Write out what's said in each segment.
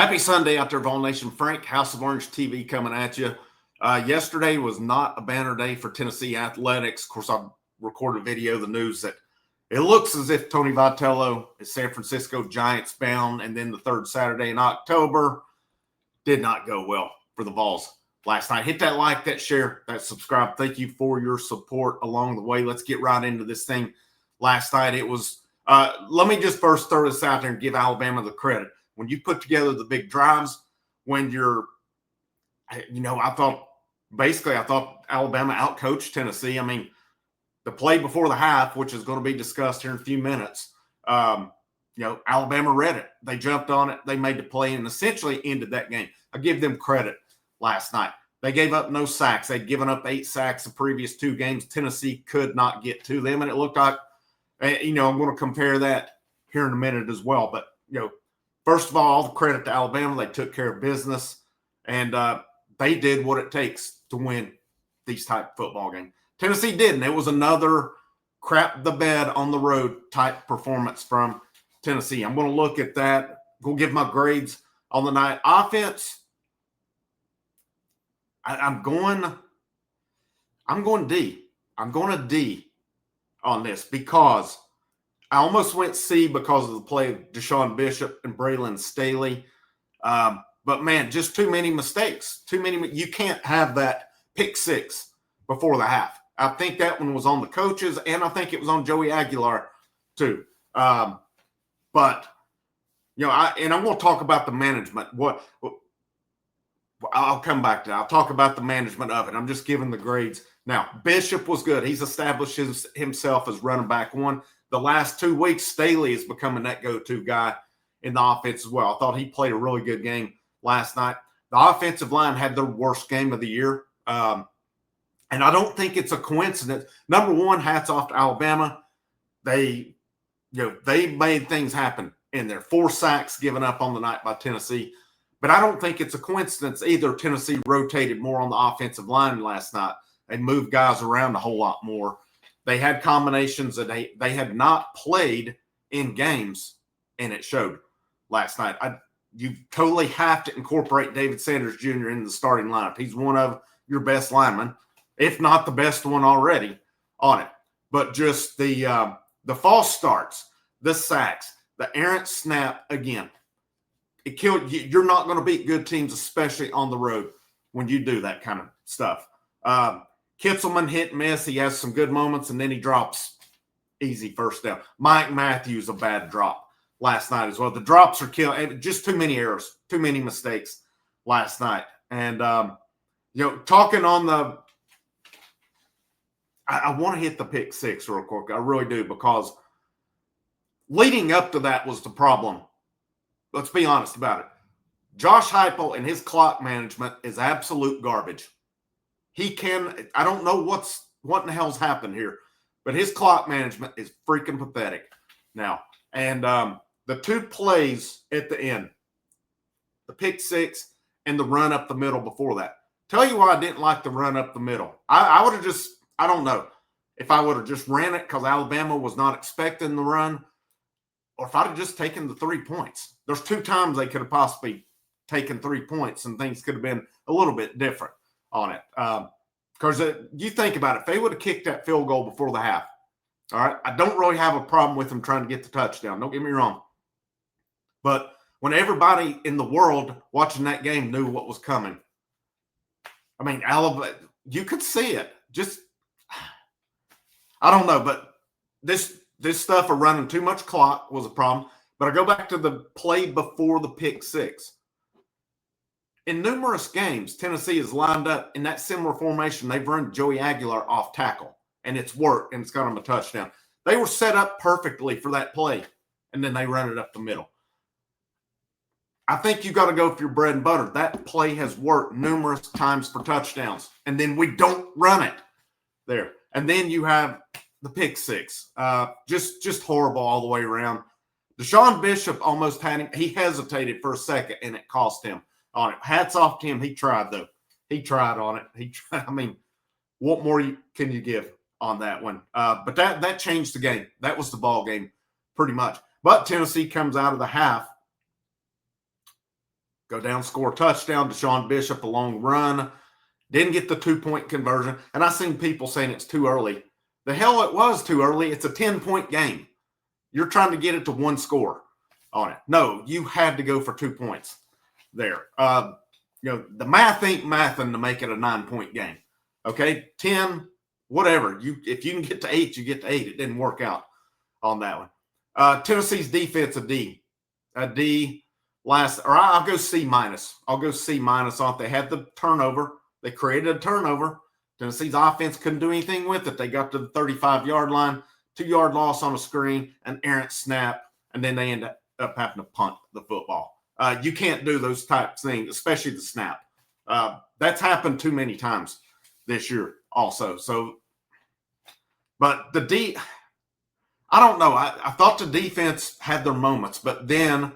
Happy Sunday out there, Vol Nation. Frank, House of Orange TV coming at you. Yesterday was not a banner day for Tennessee athletics. Of course, I recorded a video, the news that it looks as if Tony Vitello is San Francisco Giants bound, and then the third Saturday in October did not go well for the Vols last night. Hit that like, that share, that subscribe. Thank you for your support along the way. Let's get right into this thing. Last night it was let me just first throw this out there and give Alabama the credit. When you put together the big drives, when you're, I thought Alabama outcoached Tennessee. I mean, the play before the half, which is going to be discussed here in a few minutes, Alabama read it. They jumped on it. They made the play and essentially ended that game. I give them credit last night. They gave up no sacks. They'd given up 8 sacks the previous 2 games. Tennessee could not get to them, and it looked like, I'm going to compare that here in a minute as well. But, first of all the credit to Alabama. They took care of business, and they did what it takes to win these type of football games. Tennessee didn't. It was another crap the bed on the road type performance from Tennessee. I'm going to look at that. Go give my grades on the night. Offense, I'm going D. I'm going to D on this because I almost went C because of the play of Deshaun Bishop and Braylon Staley. But, man, just too many mistakes. You can't have that pick 6 before the half. I think that one was on the coaches, and I think it was on Joey Aguilar too. I'm going to talk about the management. I'll come back to that. I'll talk about the management of it. I'm just giving the grades. Now, Bishop was good. He's established himself as running back 1. The last 2 weeks, Staley is becoming that go-to guy in the offense as well. I thought he played a really good game last night. The offensive line had their worst game of the year. And I don't think it's a coincidence. Number one, hats off to Alabama. They made things happen in there. 4 sacks given up on the night by Tennessee. But I don't think it's a coincidence either. Tennessee rotated more on the offensive line last night. They moved guys around a whole lot more. They had combinations that they had not played in games, and it showed last night. You totally have to incorporate David Sanders Jr. in the starting lineup. He's one of your best linemen, if not the best one already on it. But just the false starts, the sacks, the errant snap again. It killed you. You're not going to beat good teams, especially on the road, when you do that kind of stuff. Kitzelman hit and miss. He has some good moments, and then he drops easy first down. Mike Matthews, a bad drop last night as well. The drops are killing. Just too many errors, too many mistakes last night. And, talking on the – I want to hit the pick 6 real quick. I really do, because leading up to that was the problem. Let's be honest about it. Josh Heupel and his clock management is absolute garbage. I don't know what in the hell's happened here, but his clock management is freaking pathetic now. And the 2 plays at the end, the pick 6 and the run up the middle before that. Tell you why I didn't like the run up the middle. I would have just, I don't know if I would have just ran it because Alabama was not expecting the run, or if I'd have just taken the 3 points. There's 2 times they could have possibly taken 3 points and things could have been a little bit different on it. Because you think about it, if they would have kicked that field goal before the half, all right, I don't really have a problem with them trying to get the touchdown. Don't get me wrong. But when everybody in the world watching that game knew what was coming, I mean, Alabama, you could see it. Just, I don't know, but this stuff of running too much clock was a problem. But I go back to the play before the pick 6. In numerous games, Tennessee has lined up in that similar formation. They've run Joey Aguilar off tackle, and it's worked, and it's got them a touchdown. They were set up perfectly for that play, and then they run it up the middle. I think you got to go for your bread and butter. That play has worked numerous times for touchdowns, and then we don't run it there. And then you have the pick 6. Just horrible all the way around. Deshaun Bishop almost had him. He hesitated for a second, and it cost him on it. Hats off to him. He tried, though. He tried on it. I mean, what more can you give on that one? But that changed the game. That was the ball game pretty much. But Tennessee comes out of the half Go down, score a touchdown. Deshaun Bishop, a long run. Didn't get the 2-point conversion. And I've seen people saying it's too early. The hell it was too early. It's a 10-point game. You're trying to get it to one score on it. No, you had to go for 2 points there. The math ain't mathing to make it a 9-point game. Okay, 10, whatever. If you can get to 8, you get to 8. It didn't work out on that one. Tennessee's defense, a D. I'll go C minus. I'll go C minus on it. They had the turnover. They created a turnover. Tennessee's offense couldn't do anything with it. They got to the 35-yard line, 2-yard loss on a screen, an errant snap, and then they end up having to punt the football. You can't do those types of things, especially the snap. That's happened too many times this year also. So, but I don't know. I thought the defense had their moments, but then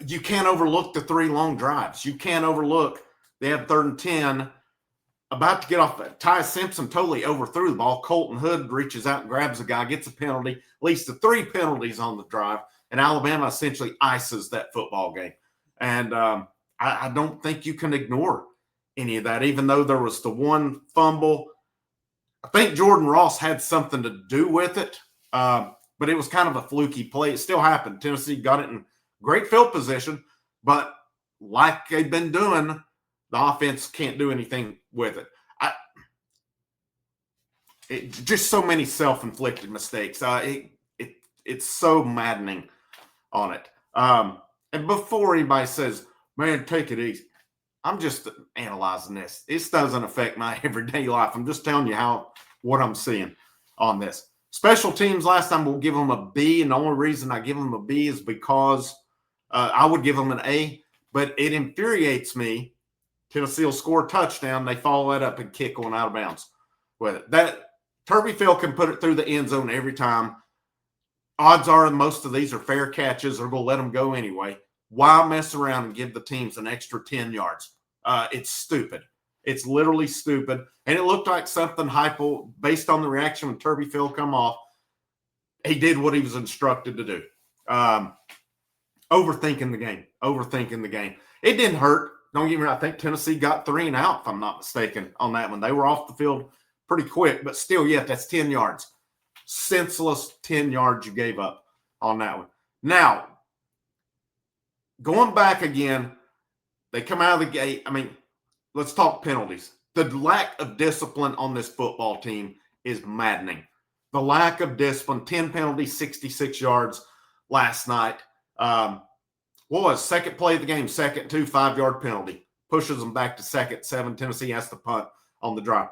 you can't overlook the 3 long drives. You can't overlook they have 3rd and 10, about to get off. Ty Simpson totally overthrew the ball. Colton Hood reaches out and grabs the guy, gets a penalty, leads to 3 penalties on the drive, and Alabama essentially ices that football game. And I don't think you can ignore any of that, even though there was the one fumble. I think Jordan Ross had something to do with it, but it was kind of a fluky play. It still happened. Tennessee got it in great field position, but like they've been doing, the offense can't do anything with it. Just so many self-inflicted mistakes. It's so maddening on it. And before anybody says, man, take it easy, I'm just analyzing this. This doesn't affect my everyday life. I'm just telling you what I'm seeing on this. Special teams, last time we'll give them a B, and the only reason I give them a B is because I would give them an A, but it infuriates me. Tennessee will score a touchdown. They follow that up and kick one out of bounds with it. That Turbyfield can put it through the end zone every time. Odds are most of these are fair catches. They're going to let them go anyway. Why mess around and give the teams an extra 10 yards? It's stupid. It's literally stupid. And it looked like something Heupel, based on the reaction when Turbyfield come off, he did what he was instructed to do. Overthinking the game. It didn't hurt. Don't get me wrong. I think Tennessee got 3 and out, if I'm not mistaken, on that one. They were off the field pretty quick, but still, that's 10 yards. Senseless 10 yards you gave up on that one. Now, going back again, they come out of the gate. I mean, let's talk penalties. The lack of discipline on this football team is maddening. The lack of discipline, 10 penalties, 66 yards last night. What was second play of the game? 2nd, 5-yard penalty. Pushes them back to 2nd, 7. Tennessee has to punt on the drive.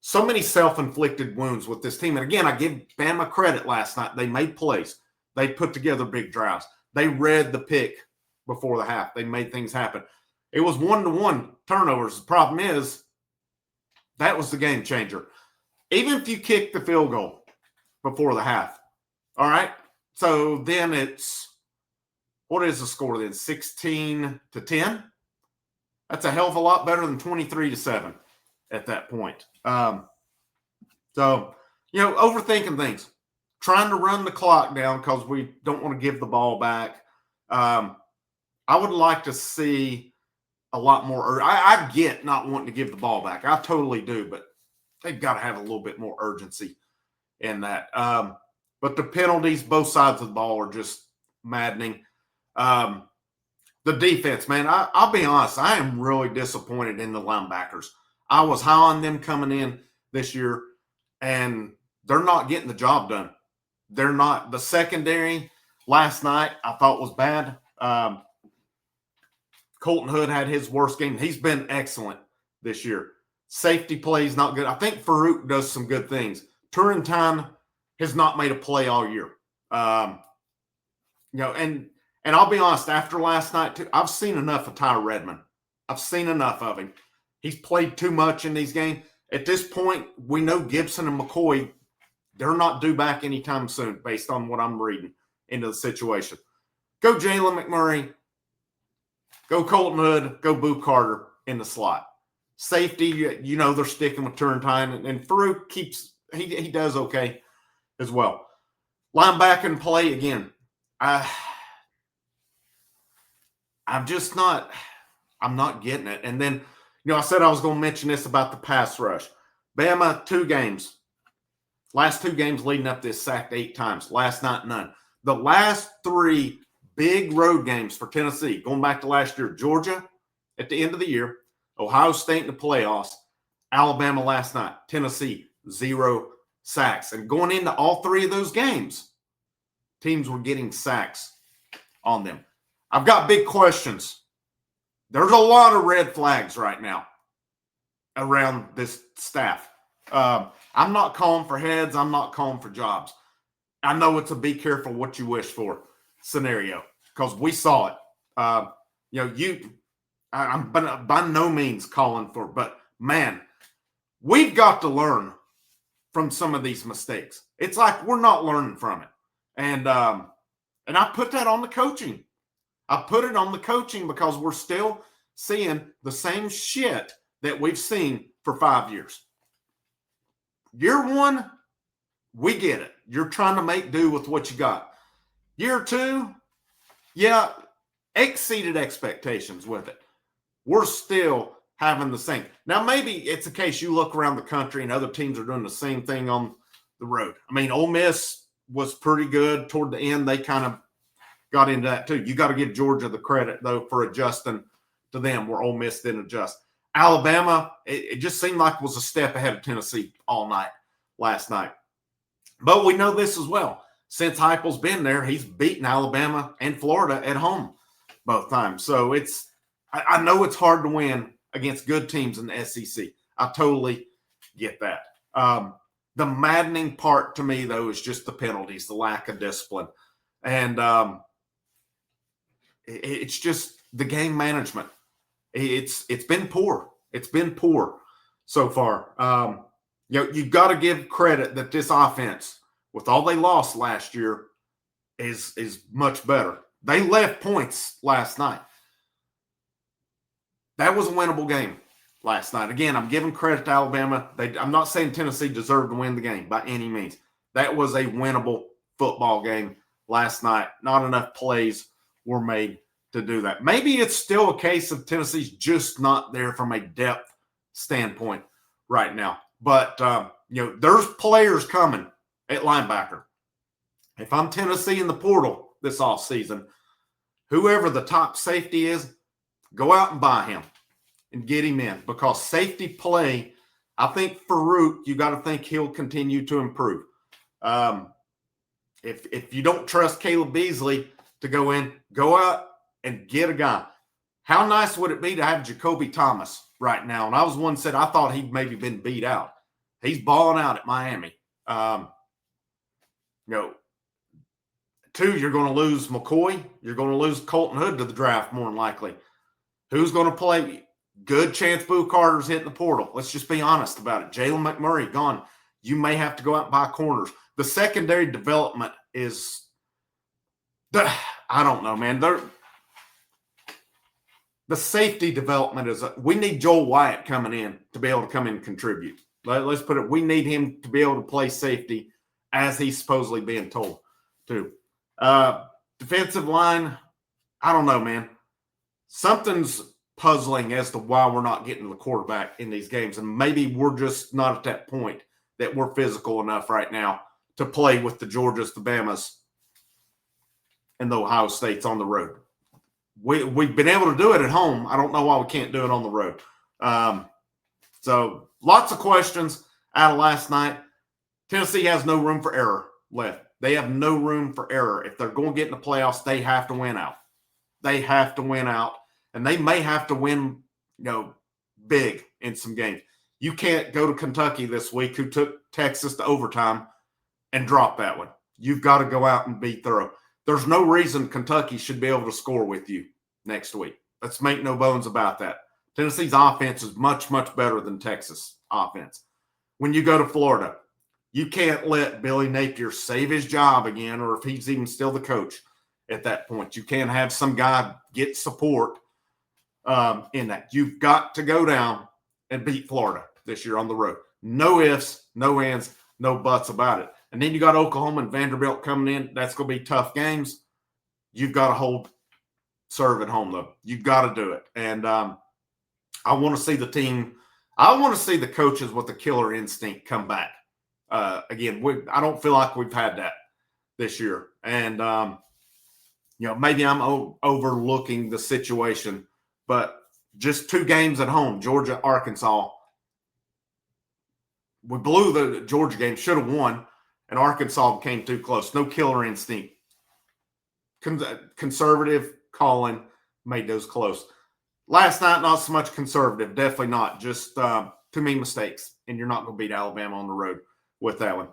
So many self-inflicted wounds with this team. And again, I give Bama credit last night. They made plays. They put together big drives. They read the pick before the half. They made things happen. It was 1-to-1 turnovers. The problem is that was the game changer. Even if you kick the field goal before the half, all right? So then it's, what is the score then? 16-10? That's a hell of a lot better than 23-7 at that point. Overthinking things. Trying to run the clock down because we don't want to give the ball back. I would like to see a lot more. I get not wanting to give the ball back. I totally do, but they've got to have a little bit more urgency in that. But the penalties, both sides of the ball, are just maddening. The defense, man, I'll be honest, I am really disappointed in the linebackers. I was high on them coming in this year, and they're not getting the job done. They're not. The secondary last night I thought was bad. Colton Hood had his worst game. He's been excellent this year. Safety plays not good. I think Farouk does some good things. Turrentine has not made a play all year. And I'll be honest, after last night, too, I've seen enough of Ty Redmond. I've seen enough of him. He's played too much in these games. At this point, we know Gibson and McCoy, they're not due back anytime soon, based on what I'm reading into the situation. Go Jalen McMurray. Go Colton Hood. Go Boo Carter in the slot. Safety, they're sticking with Turrentine. And Farouk he does okay as well. Linebacker and play, again, I I'm not getting it. And then, I said I was going to mention this about the pass rush. Bama, 2 games. Last 2 games leading up to this, sacked 8 times. Last night, none. The last 3 big road games for Tennessee, going back to last year, Georgia at the end of the year, Ohio State in the playoffs, Alabama last night, Tennessee, 0 sacks. And going into all 3 of those games, teams were getting sacks on them. I've got big questions. There's a lot of red flags right now around this staff. I'm not calling for heads. I'm not calling for jobs. I know it's a be careful what you wish for scenario because we saw it. I'm by no means calling for, but man, we've got to learn from some of these mistakes. It's like we're not learning from it. And I put that on the coaching. I put it on the coaching because we're still seeing the same shit that we've seen for 5 years. Year 1, we get it. You're trying to make do with what you got. Year 2, yeah, exceeded expectations with it. We're still having the same. Now, maybe it's a case you look around the country and other teams are doing the same thing on the road. I mean, Ole Miss was pretty good toward the end. They kind of got into that too. You got to give Georgia the credit, though, for adjusting to them where Ole Miss didn't adjust. Alabama, it just seemed like it was a step ahead of Tennessee all night last night. But we know this as well. Since Heupel's been there, he's beaten Alabama and Florida at home both times. So I know it's hard to win against good teams in the SEC. I totally get that. The maddening part to me, though, is just the penalties, the lack of discipline. And it's just the game management. It's been poor. It's been poor so far. You've got to give credit that this offense, with all they lost last year, is much better. They left points last night. That was a winnable game last night. Again, I'm giving credit to Alabama. I'm not saying Tennessee deserved to win the game by any means. That was a winnable football game last night. Not enough plays were made to do that. Maybe it's still a case of Tennessee's just not there from a depth standpoint right now. But, there's players coming at linebacker. If I'm Tennessee in the portal this offseason, whoever the top safety is, go out and buy him and get him in because safety play, I think Farouk, you got to think he'll continue to improve. If you don't trust Caleb Beasley to go in, go out and get a guy. How nice would it be to have Jacoby Thomas right now? And I was one said I thought he'd maybe been beat out. He's balling out at Miami. 2, you're going to lose McCoy. You're going to lose Colton Hood to the draft more than likely. Who's going to play? Good chance Boo Carter's hitting the portal. Let's just be honest about it. Jalen McMurray gone. You may have to go out and buy corners. The secondary development is – I don't know, man. The safety development is we need Joel Wyatt coming in to be able to come in and contribute. Let's put it, we need him to be able to play safety as he's supposedly being told to. Defensive line, I don't know, man. Something's puzzling as to why we're not getting the quarterback in these games. And maybe we're just not at that point that we're physical enough right now to play with the Georgias, the Bamas, and the Ohio States on the road. We've been able to do it at home. I don't know why we can't do it on the road. So lots of questions out of last night. Tennessee has no room for error left. They have no room for error. If they're going to get in the playoffs, they have to win out. They have to win out. And they may have to win, big in some games. You can't go to Kentucky this week, who took Texas to overtime, and drop that one. You've got to go out and be thorough. There's no reason Kentucky should be able to score with you next week. Let's make no bones about that. Tennessee's offense is much, much better than Texas' offense. When you go to Florida, you can't let Billy Napier save his job again, or if he's even still the coach at that point. You can't have some guy get support in that. You've got to go down and beat Florida this year on the road. No ifs, no ands, no buts about it. And then you got Oklahoma and Vanderbilt coming in. That's going to be tough games. You've got to hold serve at home, though. You've got to do it. And I want to see the team. I want to see the coaches with the killer instinct come back. Again, I don't feel like we've had that this year. And, maybe I'm overlooking the situation, but just 2 games at home, Georgia, Arkansas. We blew the Georgia game, should have won, and Arkansas came too close. No killer instinct. Conservative calling made those close. Last night, not so much conservative. Definitely not. Just too many mistakes, and you're not going to beat Alabama on the road with that one.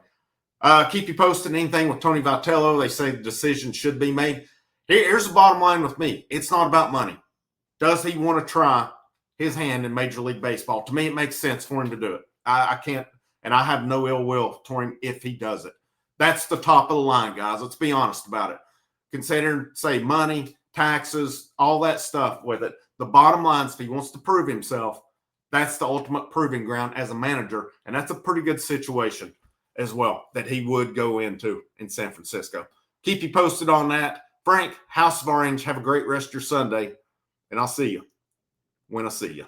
Keep you posted anything with Tony Vitello. They say the decision should be made. Here's the bottom line with me. It's not about money. Does he want to try his hand in Major League Baseball? To me, it makes sense for him to do it. I can't, and I have no ill will toward him if he does it. That's the top of the line, guys. Let's be honest about it. Consider, say, money, taxes, all that stuff with it. The bottom line is if he wants to prove himself, that's the ultimate proving ground as a manager, and that's a pretty good situation as well that he would go into in San Francisco. Keep you posted on that. Frank, House of Orange, have a great rest of your Sunday, and I'll see you when I see you.